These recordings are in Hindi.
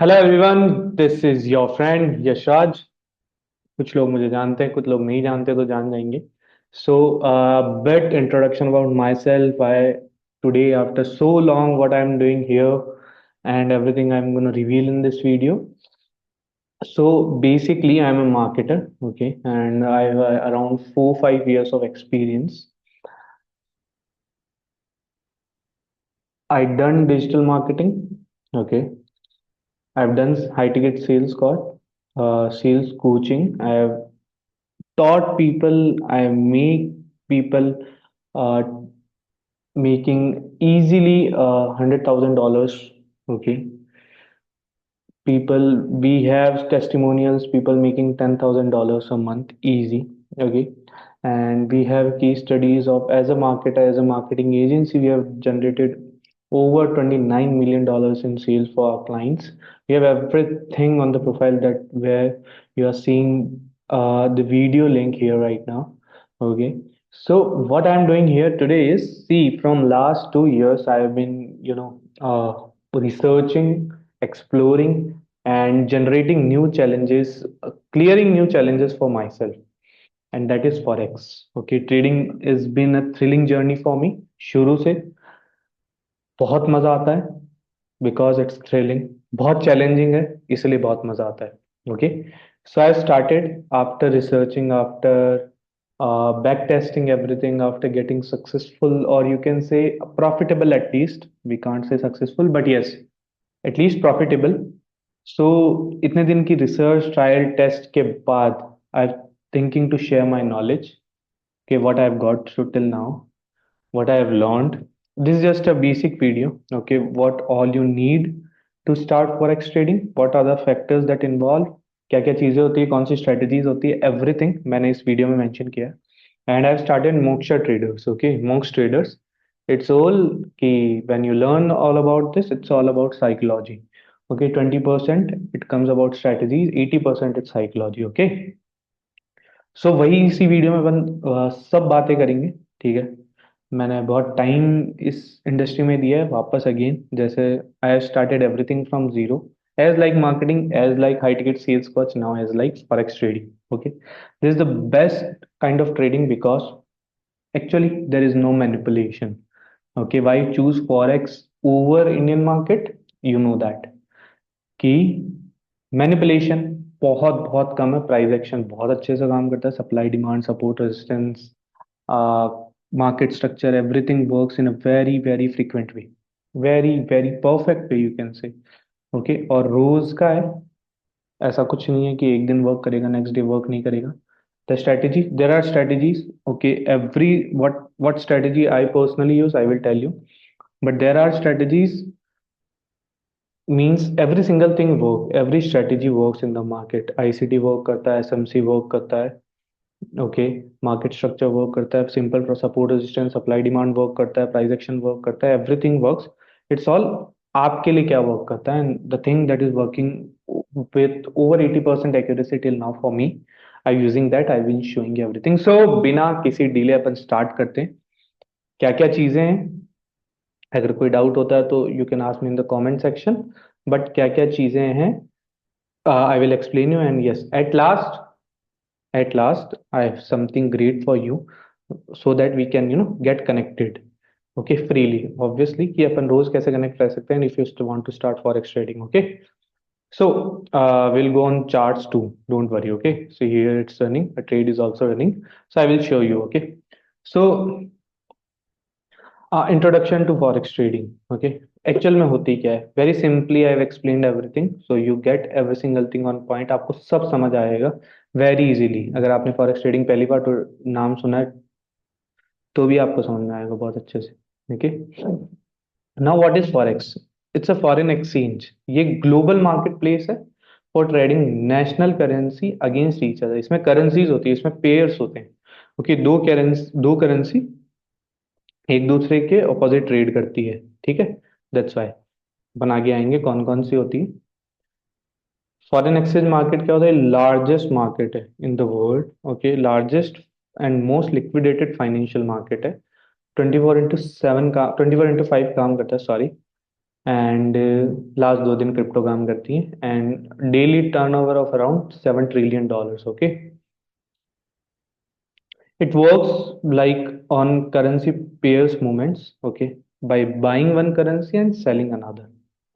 Hello everyone, this is your friend Yashraj. कुछ लोग मुझे जानते हैं, कुछ लोग नहीं जानते, तो जान जाएंगे। So bit introduction about myself. I today after so long what I am doing here and everything I am gonna reveal in this video. So basically I'm a marketer, okay, and I have around 4 5 years of experience. I done digital marketing, okay. I've done high ticket sales call, sales coaching. I have taught people. I make people uh, making easily $100,000. Okay, people, we have testimonials, people making $10,000 a month easy. Okay, and we have case studies of, as a marketer, as a marketing agency, we have generated over $29 million in sales for our clients. We have everything on the profile, that where you are seeing the video link here right now. Okay, so what I'm doing here today is, see, from last 2 years I have been, researching, exploring, and generating new challenges, clearing new challenges for myself, and that is forex. Okay, trading has been a thrilling journey for me. शुरू से बहुत मजा आता है, बिकॉज इट्स थ्रिलिंग. बहुत चैलेंजिंग है, इसलिए बहुत मजा आता है. Okay, so I started after researching, after back testing everything, after getting successful, or you can say profitable. At least we can't say successful, but yes, at least profitable. So इतने दिन की रिसर्च, ट्रायल, टेस्ट के बाद I thinking to share my knowledge, कि what I've got through till now, what I have learned. This is just a basic video. Okay, what all you need to start forex trading, what are the factors that involve, क्या क्या चीजें होती है, कौन सी स्ट्रेटजीज होती है, एवरीथिंग मैंने इस वीडियो में मेंशन किया. And I started moksha traders. Okay, मोक्ष ट्रेडर्स. इट्स ऑल कि when you learn all about this, it's all about psychology. Okay, 20% it comes about strategies, 80% it's psychology. Okay, सो वही इसी वीडियो में अपन सब बातें करेंगे. ठीक है, मैंने बहुत टाइम इस इंडस्ट्री में दिया है. वापस अगेन, जैसे I have started everything from zero, as like marketing, as like high ticket sales coach, now as like forex trading. Okay, this is the best kind of trading, because actually there is no manipulation. Okay, why choose forex over Indian market? You know that कि मैनिपुलेशन बहुत बहुत कम है, प्राइस एक्शन बहुत अच्छे से काम करता है, supply demand, support, resistance, market structure, everything works in a very very frequent way, very very perfect way, you can से. ओके, और रोज का है, ऐसा कुछ नहीं है कि एक दिन वर्क करेगा, नेक्स्ट डे वर्क नहीं करेगा. The strategy, there are strategies. Okay, every what strategy I personally use, I will tell you. But there are strategies, means every single thing work, every strategy works in the market. ICT work करता है, SMC वर्क करता है. ओके, मार्केट स्ट्रक्चर वर्क करता है, simple support, resistance, supply demand work करता है, प्राइस एक्शन वर्क करता है, एवरीथिंग वर्क्स. इट्स ऑल आपके लिए क्या वर्क करता है, and the thing that is working with over 80% accuracy till now for me, I using that, I will showing everything. So बिना किसी डिले अपन स्टार्ट करते हैं. क्या क्या चीजें हैं, अगर कोई डाउट होता है तो you can ask me in the comment section. But क्या क्या चीजें हैं, I will explain you. And yes, at last I have something great for you, so that we can get connected. Okay, freely, obviously, कि अपन रोज कैसे कनेक्ट रह सकते हैं, if you still want to start forex trading. Okay, so we'll go on charts too, don't worry. Okay, so here it's running, a trade is also running, so I will show you. Okay, so introduction to forex trading. Okay, actual में होती क्या है, very simply I have explained everything, so you get every single thing on point. आपको सब समझ आएगा वेरी इजीली. अगर आपने फॉरेक्स ट्रेडिंग पहली बार तो नाम सुना है, तो भी आपको समझ में आएगा बहुत अच्छे से. Okay, now what is forex? It's a foreign exchange. ये ग्लोबल मार्केट प्लेस है for trading national currency against each other. इसमें करेंसीज होती है, इसमें पेयर्स होते हैं. ओके, दो करेंसी एक दूसरे के ऑपोजिट ट्रेड करती है. ठीक है, दैट्स वाई. अपन आगे आएंगे कौन कौन सी होती है. फॉरेन एक्सचेंज मार्केट क्या होता है? लार्जेस्ट मार्केट है in the world. Okay, largest and most liquidated financial market है. 24/7 का, 24/5 काम करता है, सॉरी. एंड लास्ट 2 दिन क्रिप्टो काम करती है and daily turnover of around $7 trillion. Okay. It works like on currency pairs movements, okay, by buying one currency and selling another.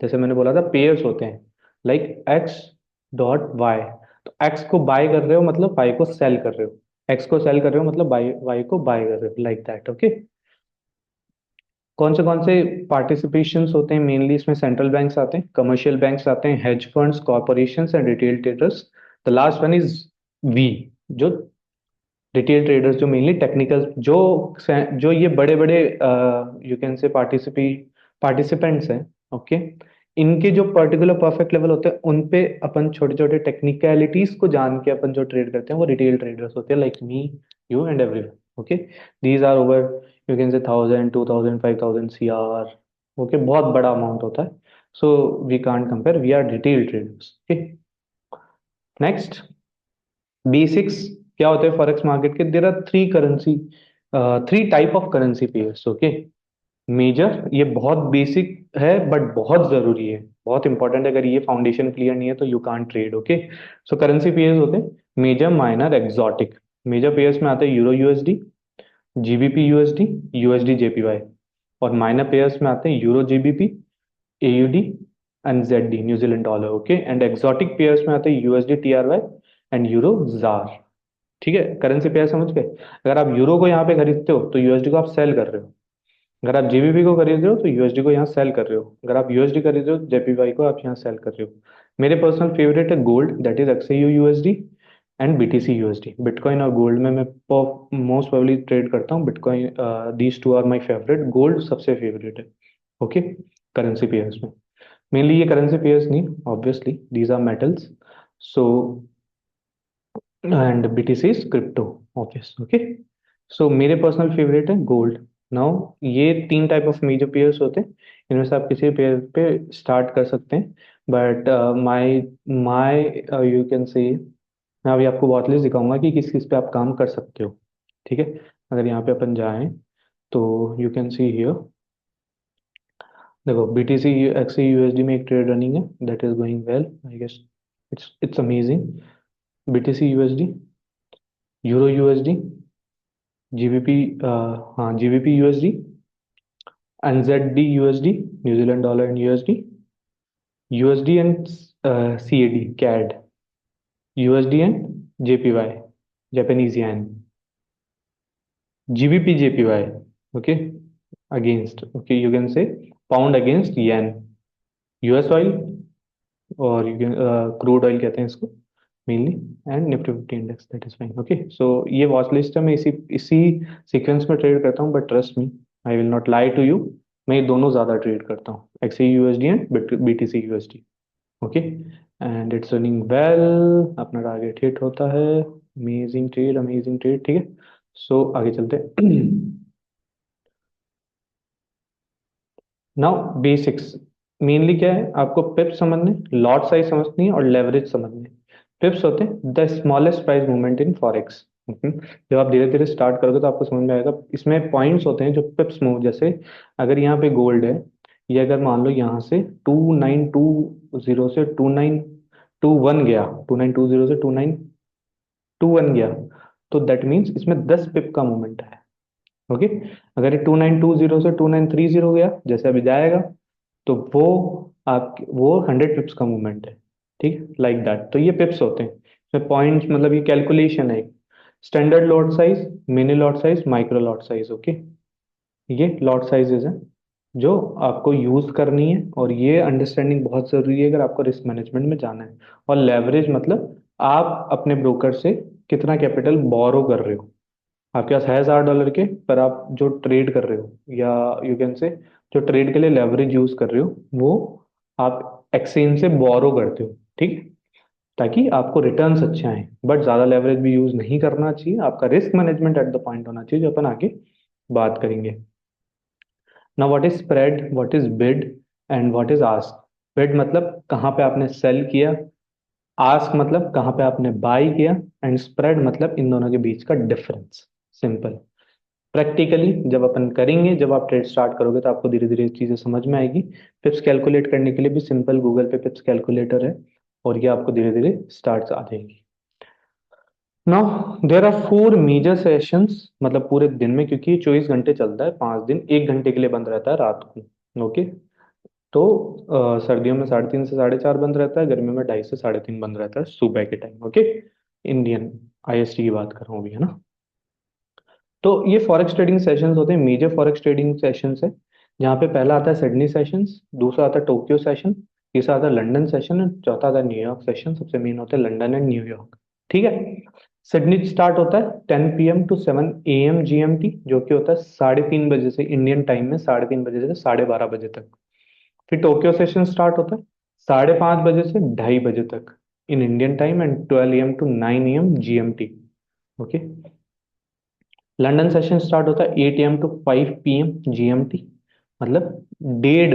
जैसे मैंने बोला था पेयर्स होते हैं like x डॉट y. तो x को बाय कर रहे हो मतलब y को सेल कर रहे हो, x को सेल कर रहे हो मतलब y को बाय कर रहे हो, लाइक दैट. ओके. कौन से पार्टिसिपेशंस होते हैं मेनली इसमें? सेंट्रल बैंक्स आते हैं, कमर्शियल बैंक्स आते हैं, hedge funds, corporations and retail traders. The last one is we, जो रिटेल ट्रेडर्स, जो मेनली टेक्निकल, जो ये बड़े बड़े यू कैन से पार्टिसिपेंट्स हैं. ओके. इनके जो पर्टिकुलर परफेक्ट लेवल होते हैं उन पे अपन छोटे छोटे टेक्निकलिटीज को जान के अपन जो ट्रेड करते हैं वो रिटेल ट्रेडर्स होते हैं, like me, you and everyone. Okay. These are over, you can say 1,000, 2,000, 5,000 CR. Okay, बहुत बड़ा अमाउंट होता है. So we can't compare, we are retail traders. Okay. Next, basics क्या होते हैं फॉरेक्स मार्केट के? There are three type of currency pairs. Okay. Major, ये बहुत बेसिक है बट बहुत जरूरी है, बहुत इंपॉर्टेंट है. अगर ये फाउंडेशन क्लियर नहीं है तो you can't trade. Okay. So currency pairs होते हैं major, minor, exotic. Major pairs में आते हैं euro USD, GBP USD, USD JPY. और माइनर पेयर्स में आते हैं euro GBP, AUD and Z D, New Zealand dollar. Okay. And exotic pairs में आते हैं USD TRY and euro ZAR. ठीक है, करेंसी पेयर समझ गए. अगर आप यूरो को यहाँ पे खरीदते हो तो यूएसडी को आप सेल कर रहे हो. अगर आप जीबीपी को खरीद रहे हो तो यूएसडी को यहाँ सेल कर रहे हो. अगर आप यूएसडी खरीद रहे हो जेपीवाई को आप यहाँ सेल कर रहे हो. मेरे पर्सनल फेवरेट है gold, that is XU USD and BTC USD. Bitcoin और गोल्ड में मैं मोस्ट प्रोबेबली ट्रेड करता हूँ. Bitcoin, these two are my favourite. Gold सबसे फेवरेट है. ओके. करेंसी पेयर्स में मेनली ये करेंसी पेयर्स नहीं, obviously these are metals. So and BTC is crypto, obvious. Okay. So मेरे पर्सनल फेवरेट है गोल्ड. नाउ ये 3 टाइप ऑफ मेजर पेयर्स होते हैं, इनमें से आप किसी पेयर पे स्टार्ट कर सकते हैं. But my my you can से, मैं अभी आपको बहुत लिस्ट दिखाऊंगा कि किस किस पे आप काम कर सकते हो. ठीक है. अगर यहाँ पे अपन जाएं तो यू कैन सी हियर, देखो BTC एक्सी यूएसडी में एक ट्रेड रनिंग है, that is going well I guess. It's amazing. BTC USD, euro USD, GBP, हाँ GBP USD, NZD USD, New Zealand dollar and USD, USD and CAD CAD, USD and JPY, Japanese yen, GBP JPY. Okay. Against, okay, you can say pound against yen, US oil, और यू कैन क्रूड ऑयल कहते हैं इसको mainly, and Nifty 50 index, that is fine. Okay. So ये वॉच लिस्ट है, मैं इसी इसी सीक्वेंस में ट्रेड करता हूँ, but trust me, I will not lie to you, मैं ये दोनों ज़्यादा ट्रेड करता हूँ, एक्सी USD and BTC USD. Okay. And it's running well, अपना टारगेट हिट होता है. Amazing trade, amazing trade. ठीक है. सो आगे चलते हैं. नाउ बेसिक्स मेनली क्या है, आपको पिप्स समझने, लॉट साइज समझनी है और लेवरेज समझनी है. पिप्स होते हैं the smallest price movement in forex. जब आप धीरे धीरे स्टार्ट करोगे तो आपको समझ में आएगा. इसमें पॉइंट्स होते हैं जो पिप्स मूव, जैसे अगर यहाँ पे गोल्ड है, ये अगर मान लो यहाँ से 2920 से 2921 गया, 2920 से 2921 गया, तो दैट मीन्स इसमें 10 पिप का मूवमेंट है. ओके. अगर ये 2920 से 2930 गया, जैसे अभी जाएगा, तो वो 100 पिप्स का मूवमेंट है. ठीक, लाइक दैट. तो ये पिप्स होते हैं. इसमें पॉइंट्स मतलब ये कैलकुलेशन है. Standard lot size, mini lot size, micro lot size. Okay. ये लॉट साइजेस हैं जो आपको यूज करनी है, और ये अंडरस्टैंडिंग बहुत जरूरी है अगर आपको रिस्क मैनेजमेंट में जाना है. और लेवरेज मतलब आप अपने ब्रोकर से कितना कैपिटल बोरो कर रहे हो. आपके पास है $1000 के, पर आप जो ट्रेड कर रहे हो, या यू कैन से जो ट्रेड के लिए लेवरेज यूज कर रहे हो, वो आप एक्सचेंज से बोरो करते हो. ठीक, ताकि आपको रिटर्न्स अच्छे आए. बट ज़्यादा लेवरेज भी यूज नहीं करना चाहिए. आपका risk management at the point होना चाहिए, जो अपन आगे बात करेंगे. ना what is spread, what is bid and what is ask. Bid मतलब कहाँ पे आपने सेल किया, आस्क मतलब कहाँ पे आपने बाई किया, एंड स्प्रेड मतलब इन दोनों के बीच का डिफरेंस. सिंपल. प्रैक्टिकली जब अपन करेंगे, जब आप ट्रेड स्टार्ट करोगे तो आपको धीरे धीरे चीज़ें समझ में आएगी। पिप्स कैलकुलेट करने के लिए भी सिंपल गूगल पे पिप्स कैलकुलेटर है, और ये आपको धीरे धीरे स्टार्ट आ जाएगी। Now there are 4 major sessions, मतलब पूरे दिन में, क्योंकि ये 24 घंटे चलता है, 5 दिन, 1 घंटे के लिए बंद रहता है रात को। ओके। तो सर्दियों में 3:30 से 4:30 बंद रहता है, गर्मियों में 2:30 से 3:30 बंद रहता है सुबह के टाइम। ओके। इंडियन आईएसटी की बात कर रहा हूँ अभी, है ना। तो ये फॉरेक्स ट्रेडिंग सेशंस होते हैं, मेजर फॉरेक्स ट्रेडिंग सेशंस है, जहाँ पे पहला आता है सिडनी सेशंस, दूसरा आता है टोक्यो सेशन, तीसरा आता है लंदन सेशन, और चौथा आता है न्यूयॉर्क सेशन। सबसे मेन होते हैं लंदन एंड न्यूयॉर्क। ठीक है। सिडनी स्टार्ट होता है 10 PM to 7 AM GMT, जो कि होता है 3:30 बजे से, इंडियन टाइम में 3:30 बजे से 12:30 बजे तक। फिर टोक्यो सेशन स्टार्ट होता है 5:30 बजे से 2:30 बजे तक in Indian time, and 12 AM to 9 AM GMT। Okay. London session start होता है 8 AM to 5 PM GMT, मतलब डेढ़,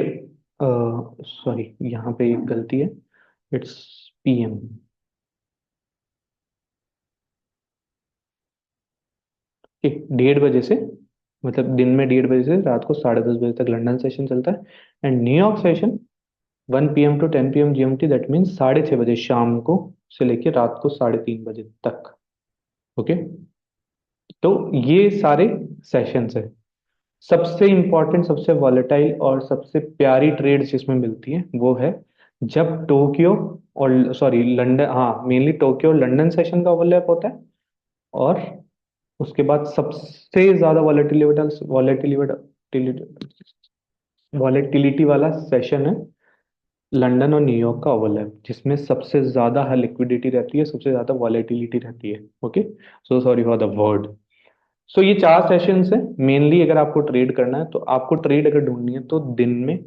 सॉरी यहाँ पे एक गलती है, इट्स PM। 1:30 बजे से, मतलब दिन में 1:30 बजे से रात को 10:30 बजे तक लंदन सेशन चलता है। And New York session 1 PM to 10 PM GMT, that means 6:30 बजे शाम को से लेके रात को 3:30 बजे तक। ओके। तो ये सारे सेशंस है। सबसे इंपॉर्टेंट, सबसे वॉलेटाइल और सबसे प्यारी ट्रेड जिसमें मिलती है वो है जब टोक्यो और सॉरी लंदन, हाँ मेनली टोक्यो और लंदन सेशन का ओवरलैप होता है, और उसके बाद सबसे ज्यादा वॉलेटिलिटी वॉलेटिलिटी वॉलेटिलिटी वाला सेशन है लंदन और न्यूयॉर्क का ओवरलैप, जिसमें सबसे ज्यादा लिक्विडिटी रहती है, सबसे ज्यादा वॉलेटिलिटी रहती है। Okay. So sorry for the word. So ये 4 सेशंस है मेनली। अगर आपको ट्रेड करना है, तो आपको ट्रेड अगर ढूंढनी है तो दिन में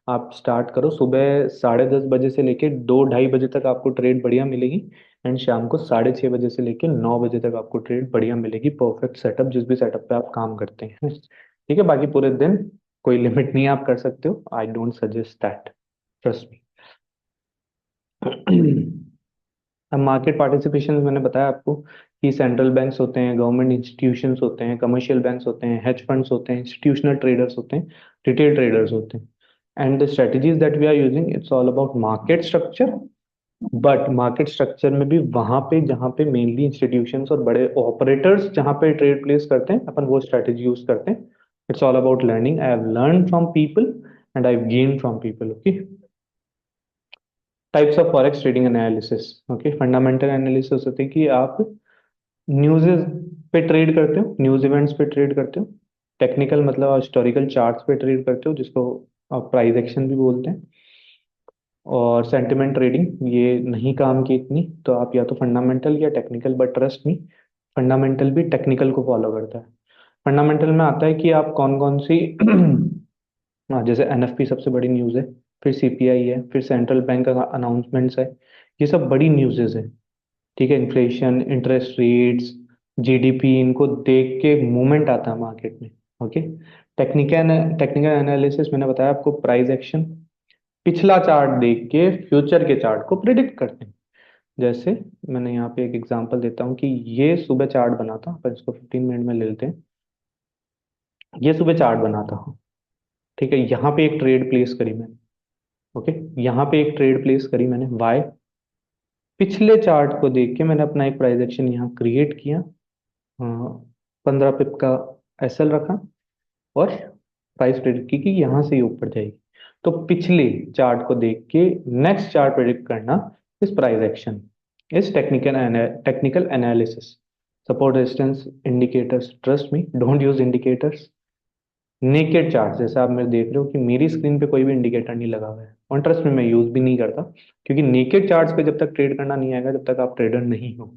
आप स्टार्ट करो सुबह 10:30 बजे से लेके 2-2:30 बजे तक आपको ट्रेड बढ़िया मिलेगी, एंड शाम को 6:30 बजे से लेके 9 बजे तक आपको ट्रेड बढ़िया मिलेगी। परफेक्ट सेटअप, जिस भी सेटअप पे आप काम करते हैं। ठीक है। बाकी पूरे दिन कोई लिमिट नहीं है, आप कर सकते हो। I don't suggest that, trust me. अब मार्केट पार्टिसिपेशन मैंने बताया आपको कि सेंट्रल बैंक्स होते हैं, गवर्नमेंट इंस्टीट्यूशंस होते हैं, कमर्शियल बैंक्स होते हैं, हेज फंड्स होते हैं, इंस्टीट्यूशनल ट्रेडर्स होते हैं, रिटेल ट्रेडर्स होते हैं। And the strategies that we are using, it's all about market structure. But market structure में भी वहां पे जहाँ पे मेनली इंस्टीट्यूशंस और बड़े ऑपरेटर्स जहाँ पे ट्रेड प्लेस करते हैं, अपन वो स्ट्रेटजी यूज करते हैं। It's all about learning. I have learn from people and I gain from people. Okay. Types of forex trading analysis. Okay. Fundamental analysis होते हैं कि आप न्यूज़ पे ट्रेड करते हो, न्यूज़ इवेंट्स पे ट्रेड करते हो। टेक्निकल मतलब आप हिस्टोरिकल चार्ट्स पे ट्रेड करते हो, जिसको आप प्राइस एक्शन भी बोलते हैं। और सेंटिमेंट ट्रेडिंग ये नहीं काम की इतनी, तो आप या तो फंडामेंटल या technical, but trust me, fundamental भी टेक्निकल को फॉलो करता है। फंडामेंटल में आता है कि आप कौन कौन सी हाँ, जैसे एनएफपी सबसे बड़ी न्यूज़ है, फिर सीपीआई है, फिर सेंट्रल बैंक का अनाउंसमेंट्स है, ये सब बड़ी न्यूज़ेस है। ठीक है। इन्फ्लेशन, इंटरेस्ट रेट्स, जीडीपी, इनको देख के मूवमेंट आता है मार्केट में। ओके। टेक्निकल टेक्निकल एनालिसिस मैंने बताया आपको, प्राइस एक्शन, पिछला चार्ट देख के फ्यूचर के चार्ट को प्रिडिक्ट करते हैं। जैसे मैंने यहाँ पे एक एग्जांपल देता हूँ कि ये सुबह चार्ट बना था, पर इसको 15 मिनट में ले लेते हैं। ये सुबह चार्ट बना था। ठीक है। यहाँ पे एक ट्रेड प्लेस करी मैंने। ओके। यहाँ पे एक ट्रेड प्लेस करी मैंने, वाई। पिछले चार्ट को देख के मैंने अपना एक प्राइस एक्शन यहाँ क्रिएट किया, 15 पिप का एसएल रखा, और प्राइस प्रेडिक्ट की कि यहाँ से ये ऊपर जाएगी। तो पिछले चार्ट को देख के नेक्स्ट चार्ट प्रेडिक्ट करना इस प्राइस एक्शन, इस technical analysis. Support resistance indicators, trust me, don't use indicators. Naked chart, जैसे आप मेरे देख रहे हो कि मेरी स्क्रीन पे कोई भी इंडिकेटर नहीं लगा हुआ है, और ट्रस्ट में मैं यूज भी नहीं करता, क्योंकि नेकेड चार्ट्स पे जब तक ट्रेड करना नहीं आएगा, जब तक आप ट्रेडर नहीं हो।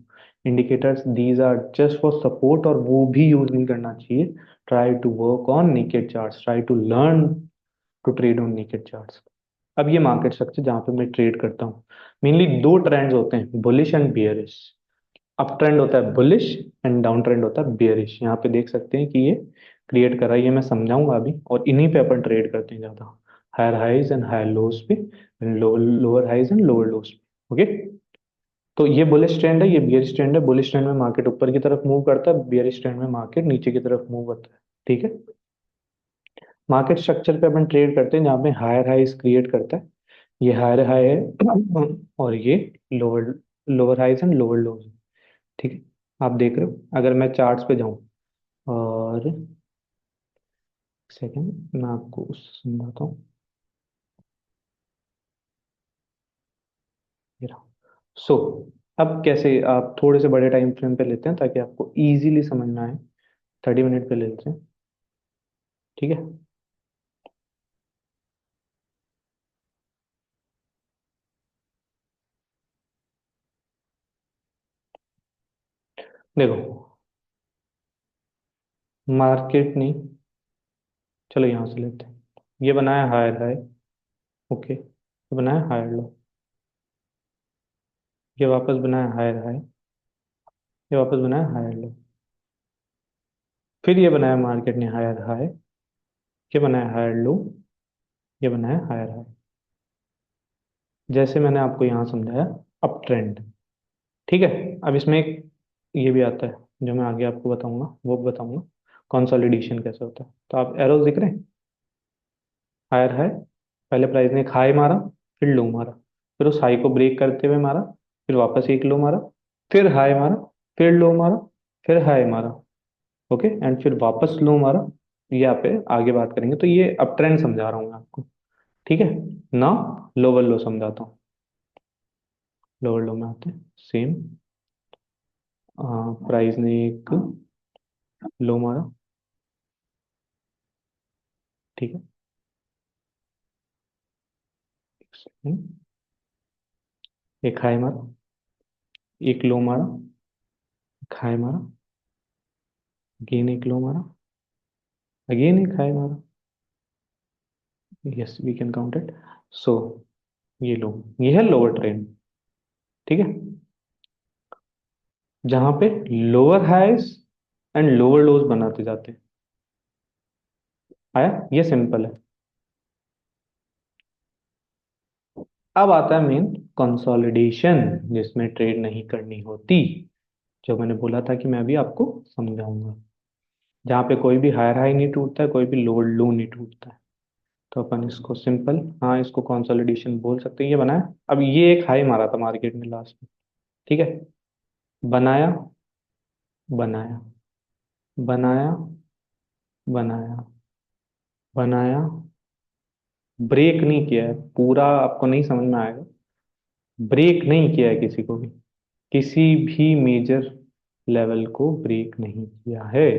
Indicators these are just for support, और वो भी यूज नहीं करना चाहिए। Try to work on naked charts, try to learn to trade on naked charts. अब ये मार्केट स्ट्रक्चर जहाँ पे मैं ट्रेड करता हूँ, मेनली दो ट्रेंड्स होते हैं, bullish and bearish. Up trend होता है बुलिश, एंड डाउन ट्रेंड होता है बियरिश। यहाँ पे देख सकते हैं कि ये क्रिएट कर रहा है, ये मैं समझाऊंगा अभी, और इन्हीं पे अपन ट्रेड करते हैं ज्यादा, higher highs and higher lows पे, lower highs and lower lows पे। ओके। तो ये बुलिश ट्रेंड है, ये बियरिश ट्रेंड है। बुलिश ट्रेंड में मार्केट ऊपर की तरफ मूव करता है, बियरिश ट्रेंड में मार्केट नीचे की तरफ मूव करता है। ठीक है। मार्केट स्ट्रक्चर पे अपन ट्रेड करते हैं जहाँ पे हायर हाइस क्रिएट करता है। ये हायर हाई है और ये lower lower highs and lower lows. ठीक है। आप देख रहे हो, अगर मैं चार्ट्स पे जाऊं और सेकंड मैं आपको समझाता हूँ। ये रहा। सो अब कैसे आप थोड़े से बड़े टाइम फ्रेम पे लेते हैं ताकि आपको इजीली समझ में आए। 30 मिनट पे लेते हैं। ठीक है। देखो, मार्केट नहीं, चलो यहाँ से लेते हैं। ये बनाया हायर हाई। ओके, ये बनाया हायर लो। ये वापस बनाया हायर हाई। ये वापस बनाया हायर लो। फिर ये बनाया मार्केट ने हायर हाई। ये बनाया हायर लो। ये बनाया हायर हाई। जैसे मैंने आपको यहाँ समझाया, अप ट्रेंड। ठीक है। अब इसमें एक ये भी आता है जो मैं आगे आपको बताऊंगा, वो बताऊंगा कंसोलिडेशन कैसे होता है। तो आप एरोज दिख रहे हैं, हायर हाई। पहले प्राइस ने एक हाई मारा, फिर लो मारा, फिर उस हाई को ब्रेक करते हुए मारा, फिर वापस एक लो मारा, फिर हाई मारा, फिर लो मारा, फिर हाई मारा। ओके, एंड फिर वापस लो मारा। ये यहाँ पे आगे बात करेंगे, तो ये अप ट्रेंड समझा रहा हूँ मैं आपको। ठीक है ना। लोअर लो समझाता हूँ। लोअर लो में आते हैं सेम। प्राइस ने एक लो मारा। ठीक है। एक हाई मारा, एक लो मारा, एक हाई मारा, अगेन एक लो मारा, अगेन एक हाई मारा। Yes, we can count it. So ये लो, ये है लोअर ट्रेंड। ठीक है। जहां पे लोअर हाइस एंड लोअर लोज बनाते जाते हैं। आया, ये सिंपल है। अब आता है मेन कंसोलिडेशन, जिसमें ट्रेड नहीं करनी होती, जो मैंने बोला था कि मैं अभी आपको समझाऊंगा। जहाँ पे कोई भी हायर हाई नहीं टूटता है, कोई भी लोअर लो नहीं टूटता है। तो अपन इसको सिंपल, हाँ इसको कंसोलिडेशन बोल सकते हैं। ये बनाया, अब ये एक हाई मारा था मार्केट में लास्ट में। ठीक है। बनाया, बनाया, बनाया, बनाया, बनाया, ब्रेक नहीं किया है पूरा, आपको नहीं समझ में आएगा। ब्रेक नहीं किया है किसी को भी, किसी भी मेजर लेवल को ब्रेक नहीं किया है।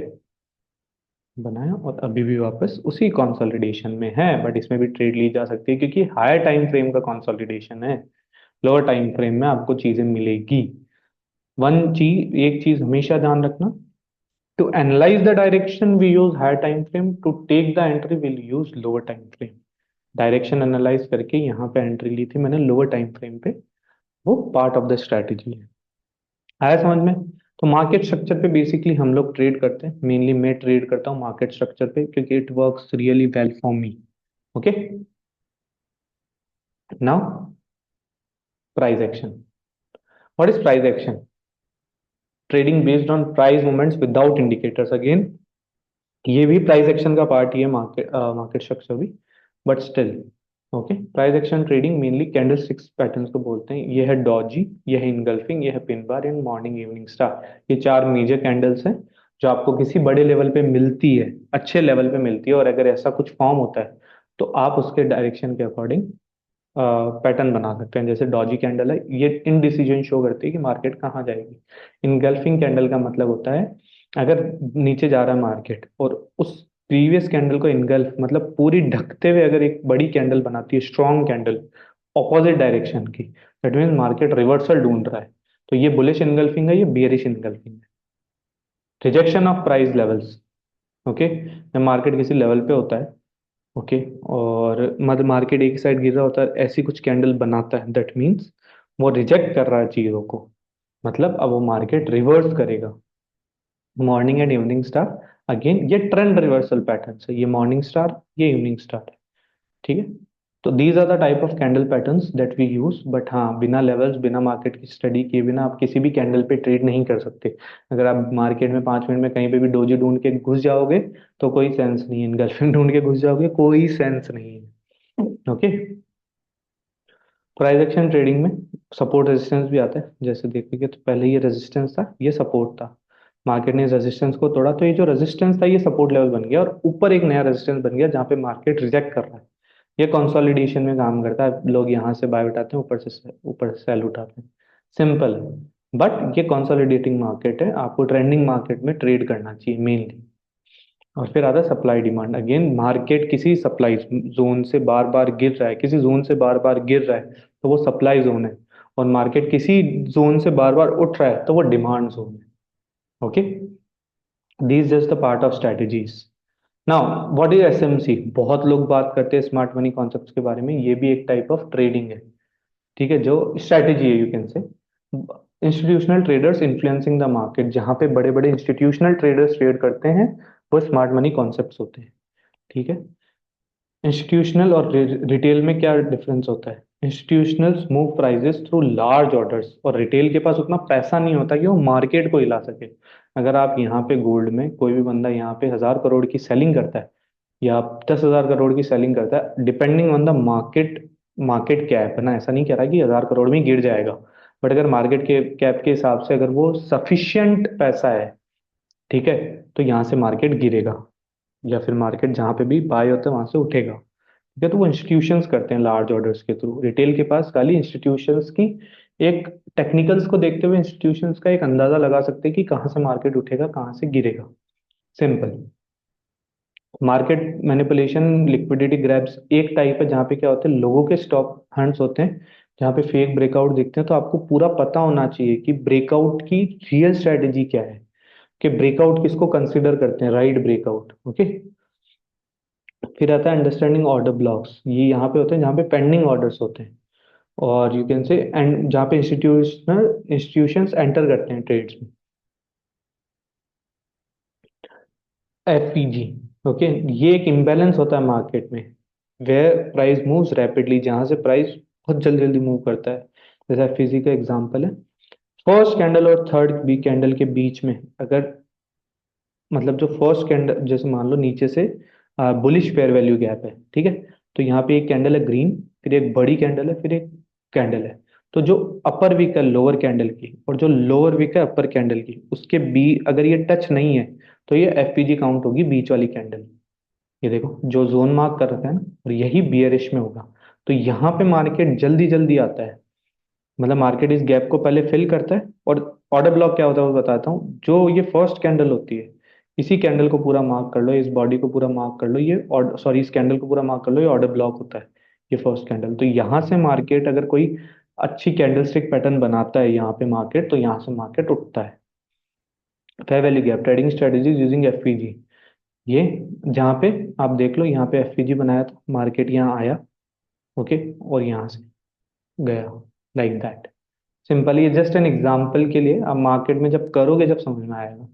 बनाया और अभी भी वापस उसी कंसोलिडेशन में है, बट इसमें भी ट्रेड ली जा सकती है क्योंकि हायर टाइम फ्रेम का कंसोलिडेशन है। लोअर टाइम फ्रेम में आपको चीजें मिलेगी। एक चीज हमेशा ध्यान रखना, to analyse the direction we use higher time frame, to take the entry will use lower time frame. Direction analyse करके यहाँ पे एंट्री ली थी मैंने लोअर टाइम फ्रेम पे, वो पार्ट ऑफ द स्ट्रैटेजी है। आया समझ में। तो मार्केट स्ट्रक्चर पे बेसिकली हम लोग ट्रेड करते हैं, मेनली मैं ट्रेड करता हूँ मार्केट स्ट्रक्चर पे क्योंकि it works really well for me. Okay. Now price action. What is price action? Trading based on price movements without indicators. Again ये भी प्राइस एक्शन का पार्ट ही है, मार्केट स्ट्रक्चर भी, but still. Okay. Price action trading mainly candle sticks patterns को बोलते हैं। ये है डॉजी, ये है इनगल्फिंग, ये है pin bar and morning evening star. ये चार मेजर कैंडल्स हैं जो आपको किसी बड़े लेवल पे मिलती है, अच्छे लेवल पे मिलती है, और अगर ऐसा कुछ फॉर्म होता है तो आप उसके डायरेक्शन के अकॉर्डिंग पैटर्न बना सकते हैं। जैसे डॉजी कैंडल है, ये इनडिसीजन शो करती है कि मार्केट कहाँ जाएगी। इनगल्फिंग कैंडल का मतलब होता है, अगर नीचे जा रहा है मार्केट और उस प्रीवियस कैंडल को इनगल्फ मतलब पूरी ढकते हुए अगर एक बड़ी कैंडल बनाती है, स्ट्रॉन्ग कैंडल ऑपोजिट डायरेक्शन की, दैट मीन मार्केट रिवर्सल ढूंढ रहा है। तो ये बुलिश इनगल्फिंग है, ये बियरिश इनगल्फिंग है। Rejection of price levels. Okay. जब मार्केट किसी लेवल पे होता है, ओके, और मतलब मार्केट एक साइड गिर रहा होता है, ऐसी कुछ कैंडल बनाता है, दैट मीन्स वो रिजेक्ट कर रहा है चीजों को। मतलब अब वो मार्केट रिवर्स करेगा। Morning and evening star, again ये ट्रेंड रिवर्सल पैटर्न है। ये मॉर्निंग स्टार, ये इवनिंग स्टार है। ठीक है। तो these are the type of candle patterns that we use, but हाँ, बिना लेवल्स, बिना मार्केट की स्टडी किए बिना आप किसी भी कैंडल पे ट्रेड नहीं कर सकते। अगर आप मार्केट में 5 मिनट में कहीं पे भी डोजी ढूंढ के घुस जाओगे तो कोई सेंस नहीं है, इनगल्फिंग ढूंढ के घुस जाओगे कोई सेंस नहीं है। ओके। प्राइस एक्शन ट्रेडिंग में सपोर्ट रेजिस्टेंस भी आता है, जैसे देखेंगे तो पहले ये रेजिस्टेंस था, ये सपोर्ट था। मार्केट ने रेजिस्टेंस को तोड़ा तो ये जो रेजिस्टेंस था ये सपोर्ट लेवल बन गया, और ऊपर एक नया रेजिस्टेंस बन गया जहाँ पे मार्केट रिजेक्ट कर रहा है। ये कंसोलिडेशन में काम करता है, लोग यहाँ से बाय उठाते हैं, ऊपर से सेल उठाते हैं। सिंपल है, बट ये कंसोलिडेटिंग मार्केट है, आपको ट्रेंडिंग मार्केट में ट्रेड करना चाहिए मेनली। और फिर आता है सप्लाई डिमांड। अगेन मार्केट किसी सप्लाई जोन से बार बार गिर रहा है, किसी जोन से बार बार गिर रहा है तो वो सप्लाई जोन है, और मार्केट किसी जोन से बार बार उठ रहा है तो वो डिमांड जोन है। Okay, this just the part of strategies. Now what is SMC? बहुत लोग बात करते हैं स्मार्ट मनी कॉन्सेप्ट्स के बारे में, ये भी एक टाइप ऑफ ट्रेडिंग है। ठीक है, जो स्ट्रेटेजी है, यू कैन से institutional traders influencing the market, जहां पे बड़े बड़े इंस्टीट्यूशनल ट्रेडर्स ट्रेड करते हैं, वो स्मार्ट मनी कॉन्सेप्ट्स होते हैं। ठीक है। इंस्टीट्यूशनल और रिटेल में क्या डिफरेंस होता है? Institutionals move prices through large orders, और रिटेल के पास उतना पैसा नहीं होता कि वो मार्केट को हिला सके। अगर आप यहाँ पे गोल्ड में, कोई भी बंदा यहाँ पे 1,000 करोड़ की सेलिंग करता है या 10,000 करोड़ की सेलिंग करता है, depending on the market, market cap है ना, ऐसा नहीं कह रहा कि 1,000 करोड़ में ही गिर जाएगा, बट अगर मार्केट के कैप के हिसाब से अगर वो सफिशियंट पैसा है, ठीक है, तो यहाँ से मार्केट गिरेगा, या फिर मार्केट जहाँ पे भी बाय होता है वहां से उठेगा। ठीक है, तो वो इंस्टीट्यूशंस करते हैं लार्ज ऑर्डर्स के थ्रू। रिटेल के पास खाली इंस्टीट्यूशंस की एक टेक्निकल्स को देखते हुए इंस्टीट्यूशंस का एक अंदाजा लगा सकते हैं कि कहाँ से मार्केट उठेगा, कहाँ से गिरेगा। Simple. Market manipulation, liquidity grabs एक टाइप है, जहाँ पे क्या होता है, लोगों के स्टॉप हंट्स होते हैं, जहाँ पे फेक ब्रेकआउट दिखते हैं, तो आपको पूरा पता होना चाहिए कि ब्रेकआउट की रियल स्ट्रेटेजी क्या है, कि ब्रेकआउट किसको कंसिडर करते हैं, राइट ब्रेकआउट। ओके। फिर आता है अंडरस्टैंडिंग ऑर्डर ब्लॉक्स, ये यहाँ पे होते हैं जहाँ पे पेंडिंग ऑर्डर्स होते हैं, और यू कैन से एंड जहाँ पे इंस्टीट्यूशंस एंटर करते हैं ट्रेड्स में। एफपीजी। ओके, ये एक इम्बैलेंस होता है मार्केट में, वेयर प्राइस मूव्स रैपिडली, जहाँ से प्राइस बहुत जल्दी जल्दी मूव करता है। जैसे एफपीजी का एग्जांपल है, फर्स्ट कैंडल और थर्ड बी कैंडल के बीच में अगर, मतलब जो फर्स्ट कैंडल, जैसे मान लो नीचे से बुलिश फेयर वैल्यू गैप है, ठीक है, तो यहाँ पे एक कैंडल है ग्रीन, फिर एक बड़ी कैंडल है, फिर एक कैंडल है, तो जो अपर विक है लोअर कैंडल की, और जो लोअर विक है अपर कैंडल की, उसके बी अगर ये टच नहीं है तो ये एफपीजी काउंट होगी, बीच वाली कैंडल। ये देखो जो जोन मार्क कर रखा है ना, और यही बियरिश में होगा, तो यहाँ पे मार्केट जल्दी जल्दी आता है, मतलब मार्केट इस गैप को पहले फिल करता है। और ऑर्डर ब्लॉक क्या होता है वो बताता हूँ। जो ये फर्स्ट कैंडल होती है, इसी कैंडल को पूरा मार्क कर लो, इस बॉडी को पूरा मार्क कर लो, ये और सॉरी इस कैंडल को पूरा मार्क कर लो, ये ऑर्डर ब्लॉक होता है, ये फर्स्ट कैंडल। तो यहाँ से मार्केट अगर कोई अच्छी कैंडलस्टिक पैटर्न बनाता है यहाँ पे मार्केट, तो यहाँ से मार्केट उठता है। Fair value gap trading strategies using FPG, ये जहाँ पे आप देख लो, यहाँ पे एफपीजी बनाया था, मार्केट यहाँ आया, ओके, और यहाँ से गया, लाइक दैट। सिंपल, ये जस्ट एन एग्जाम्पल के लिए, आप मार्केट में जब करोगे जब समझ में आएगा।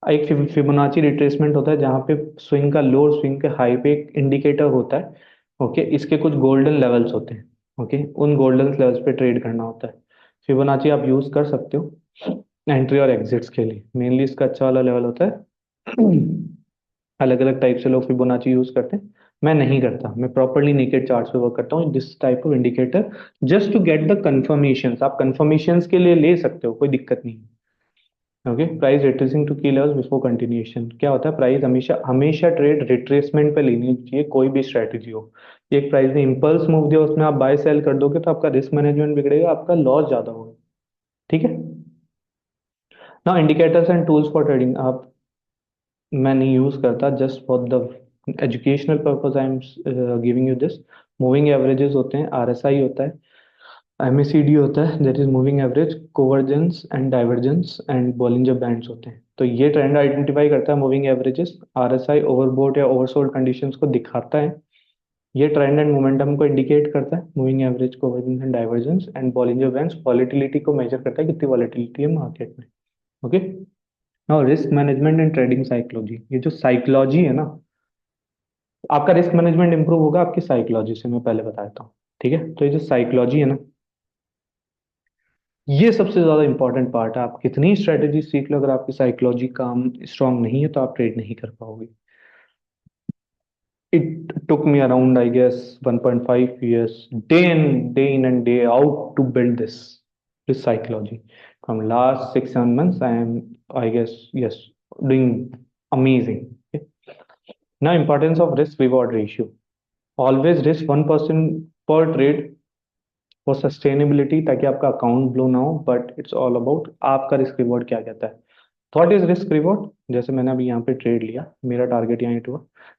एक फिबोनाची रिट्रेसमेंट होता है, जहाँ पे स्विंग का लो और स्विंग के हाई पे एक इंडिकेटर होता है। ओके, इसके कुछ गोल्डन लेवल्स होते हैं। ओके, उन गोल्डन लेवल्स पे ट्रेड करना होता है। फिबोनाची आप यूज कर सकते हो एंट्री और एग्जिट्स के लिए, मेनली इसका अच्छा वाला लेवल होता है। अलग अलग टाइप से लोग फिबोनाची यूज करते हैं, मैं नहीं करता, मैं प्रॉपरली नेकेड चार्ट्स पे वर्क करता हूँ, this type of indicator, just to get the confirmation. आप कंफर्मेशंस के लिए ले सकते हो, कोई दिक्कत नहीं। Okay, price retracing to key levels before continuation, क्या होता है, प्राइस हमेशा हमेशा ट्रेड रिट्रेसमेंट पे लेनी चाहिए, कोई भी स्ट्रेटजी हो। एक प्राइस ने इंपल्स मूव दिया, उसमें आप बाय सेल कर दोगे तो आपका रिस्क मैनेजमेंट बिगड़ेगा, आपका लॉस ज्यादा होगा। ठीक है। ना indicators and tools for trading, आप, मैं नहीं यूज करता, just for the educational purpose I am giving you this. Moving averages होते हैं, आरएसआई होता है, एमएसीडी होता है, that is moving average, convergence and divergence, and Bollinger bands होते हैं। तो ये ट्रेंड आइडेंटिफाई करता है, मूविंग एवरेजेस, आरएसआई ओवरबोट या ओवरसोल्ड कंडीशंस को दिखाता है, ये ट्रेंड एंड मोमेंटम को इंडिकेट करता है, moving average, convergence and divergence, and Bollinger bands volatility को मेजर करता है, कितनी वॉलेटिलिटी है मार्केट में। Okay. Now risk management and trading psychology, ये जो साइकोलॉजी है ना, आपका रिस्क मैनेजमेंट इंप्रूव होगा आपकी साइकोलॉजी से, मैं पहले बता देता हूँ। ठीक है, तो ये जो साइकोलॉजी है ना, ये सबसे ज्यादा इंपॉर्टेंट पार्ट है। आप कितनी स्ट्रेटेजी सीख लो, अगर आपकी साइकोलॉजी काम स्ट्रांग नहीं है तो आप ट्रेड नहीं कर पाओगे। It took me around, I guess, 1.5 years, day in and day out, to build this psychology. From last 6 7 months, I am, I guess, yes, doing amazing. Okay. Now, importance of risk reward ratio. Always risk 1% per trade for sustainability, ताकि आपका अकाउंट ब्लो ना हो। बट इट्स ऑल अबाउट आपका रिस्क रिवॉर्ड क्या कहता है। What is risk reward? जैसे मैंने अभी यहाँ पे ट्रेड लिया, मेरा टारगेट यहाँ हिट हुआ,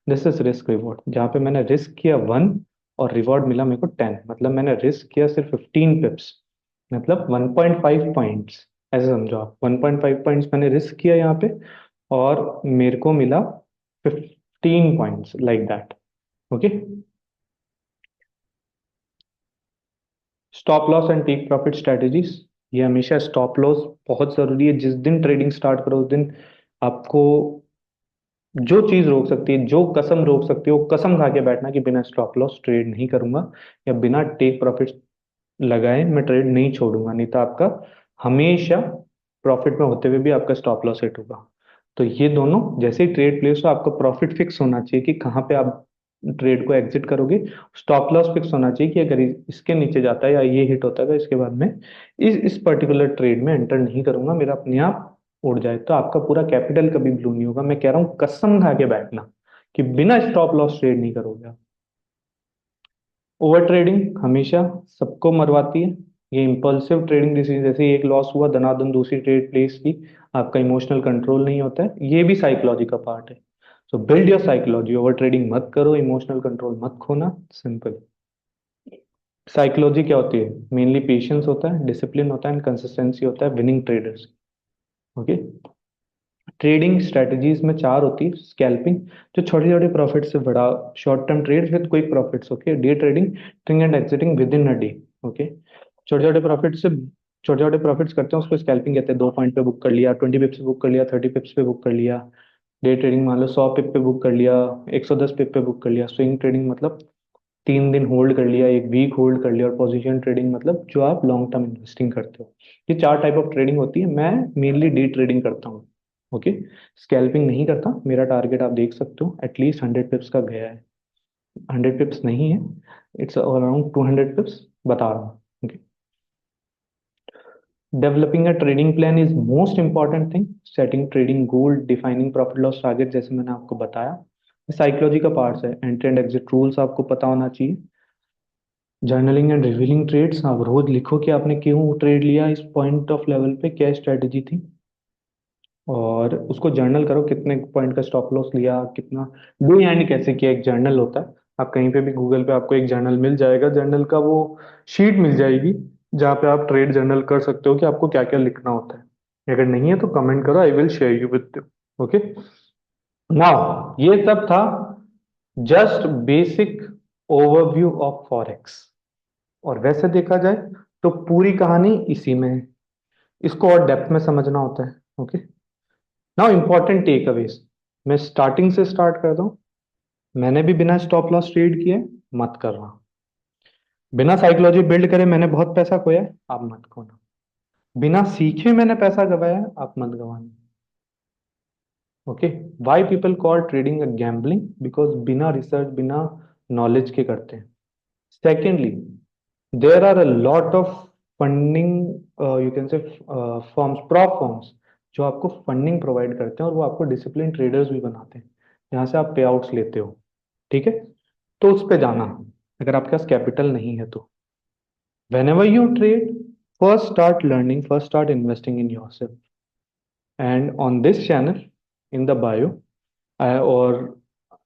दिस इज रिस्क रिवॉर्ड। जहाँ पे मैंने रिस्क किया 1 और रिवॉर्ड मिला मेरे को 10, मतलब मैंने रिस्क किया सिर्फ 15 पिप्स, मतलब 1.5 पॉइंट्स। ऐसे समझो आप, 1.5 पॉइंट्स मैंने रिस्क किया यहाँ पे, और मेरे को मिला 15 points, like that. Okay. Stop loss and take profit strategies, ये हमेशा स्टॉप लॉस बहुत जरूरी है। जिस दिन ट्रेडिंग स्टार्ट करो उस दिन आपको जो चीज रोक सकती है, जो कसम रोक सकती है, वो कसम खा के बैठना कि बिना स्टॉप लॉस ट्रेड नहीं करूंगा, या बिना टेक प्रॉफिट लगाए मैं ट्रेड नहीं छोड़ूंगा। नहीं तो आपका हमेशा प्रॉफिट में होते हुए भी आपका स्टॉप लॉस हिट होगा। तो ये दोनों, जैसे ही ट्रेड प्लेस हो आपका प्रॉफिट फिक्स होना चाहिए कि कहाँ पे आप ट्रेड को एग्जिट करोगे। स्टॉप लॉस फिक्स होना चाहिए कि अगर इसके नीचे जाता है या ये हिट होता है तो इसके बाद में इस पर्टिकुलर ट्रेड में एंटर नहीं करूंगा, मेरा अपने आप उड़ जाए। तो आपका पूरा कैपिटल कभी ब्लू नहीं होगा। मैं कह रहा हूँ कसम खा के बैठना कि बिना स्टॉप लॉस ट्रेड नहीं करोगे आप। ओवर ट्रेडिंग हमेशा सबको मरवाती है। ये इम्पल्सिव ट्रेडिंग डिसीजन, जैसे ही एक लॉस हुआ दनादन दूसरी ट्रेड प्लेस की, आपका इमोशनल कंट्रोल नहीं होता है, ये भी साइकोलॉजी का पार्ट है। सो build your psychology, over trading मत करो, इमोशनल कंट्रोल मत खोना, सिंपल। साइकोलॉजी क्या होती है? मेनली पेशेंस होता है, डिसिप्लिन होता है एंड कंसिस्टेंसी होता है winning traders. Okay. Trading strategies में चार होती है। स्कैल्पिंग, जो छोटे छोटे प्रॉफिट से बड़ा, short term trade with quick profits. Okay. Day trading, entering and exiting within a day. Okay. छोटे छोटे प्रॉफिट से छोटे छोटे प्रॉफिट्स करते हैं उसको स्कैल्पिंग कहते हैं। 2 पॉइंट पे बुक कर लिया, 20 पिप्स पे बुक कर लिया, 30 पिप्स पे बुक कर लिया। डे ट्रेडिंग मान लो 100 पिप पे बुक कर लिया, 110 पिप पे बुक कर लिया। स्विंग ट्रेडिंग मतलब 3 दिन होल्ड कर लिया, एक वीक होल्ड कर लिया। और पोजीशन ट्रेडिंग मतलब जो आप लॉन्ग टर्म इन्वेस्टिंग करते हो। ये चार टाइप ऑफ ट्रेडिंग होती है। मैं मेनली डे ट्रेडिंग करता हूँ। ओके। स्कैल्पिंग नहीं करता। मेरा टारगेट आप देख सकते हो एटलीस्ट 100 पिप्स का गया है। 100 पिप्स नहीं है, इट्स अराउंड 200 पिप्स, बता रहा हूँ। Okay. Developing a trading plan is most important thing. Setting trading goal, defining profit loss target, जैसे मैंने आपको बताया, साइकोलॉजी का पार्ट है। एंट्री एंड एग्जिट रूल्स आपको पता होना चाहिए। जर्नलिंग एंड रिवीलिंग ट्रेड्स, आप रोज लिखो कि आपने क्यों ट्रेड लिया, इस पॉइंट ऑफ लेवल पे क्या स्ट्रेटजी थी, और उसको जर्नल करो, कितने पॉइंट का स्टॉप लॉस लिया, कितना डू एंड कैसे किया। एक जर्नल होता है, आप कहीं पे भी गूगल पे आपको एक जर्नल मिल जाएगा, जर्नल का वो शीट मिल जाएगी जहाँ पे आप ट्रेड जर्नल कर सकते हो कि आपको क्या क्या लिखना होता है। अगर नहीं है तो कमेंट करो, I will share you with you. Okay. Now ये सब था just basic overview of forex. और वैसे देखा जाए तो पूरी कहानी इसी में है, इसको और डेप्थ में समझना होता है। Okay. Now important takeaways, मैं स्टार्टिंग से स्टार्ट करता हूँ। मैंने भी बिना स्टॉप लॉस ट्रेड किए, मत करना। बिना साइकोलॉजी बिल्ड करे मैंने बहुत पैसा खोया है, आप मत खोना। बिना सीखे मैंने पैसा गवाया है, आप मत गवाना। Okay. Why people call trading a gambling? Because बिना रिसर्च, बिना नॉलेज के करते हैं। Secondly, there are a lot of funding, you can say, forms, prop forms, जो आपको फंडिंग प्रोवाइड करते हैं, और वो आपको डिसिप्लिन ट्रेडर्स भी बनाते हैं, जहाँ से आप पे आउट्स लेते हो। ठीक है। तो उस पे जाना, अगर आपके पास कैपिटल नहीं है तो। whenever you trade, first start learning, first start investing in yourself. And on this channel, in the bio, or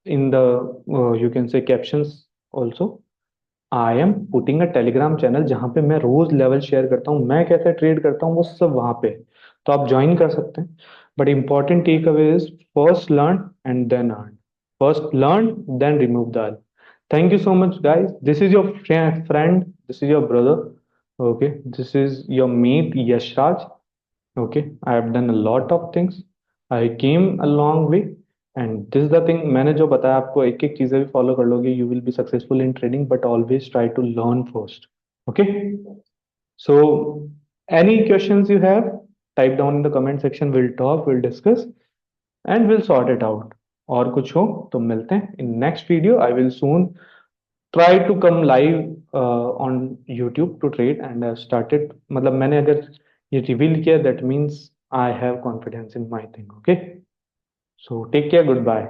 in the, you can say, captions also, I am putting a Telegram channel, जहाँ पे मैं रोज लेवल शेयर करता हूँ, मैं कैसे ट्रेड करता हूँ वो सब वहाँ पे। तो आप ज्वाइन कर सकते हैं। But important takeaway is first learn and then earn. First learn, then remove the earn. Thank you so much guys, this is your friend, this is your brother. Okay, this is your mate Yashraj. Okay, I have done a lot of things. I came a long way. And this the thing, मैंने जो बताया आपको, एक एक चीजें भी फॉलो कर लोगे, you will be successful in trading, but always try to learn first. Okay. So any questions you have, type down in the comment section, will talk, will discuss and will sort it out. और कुछ हो तो मिलते हैं in next video. I will soon try to come live on YouTube to trade and started. मतलब मैंने अगर ये रिवील किया, that means I have confidence in my thing. Okay. So take care, good bye.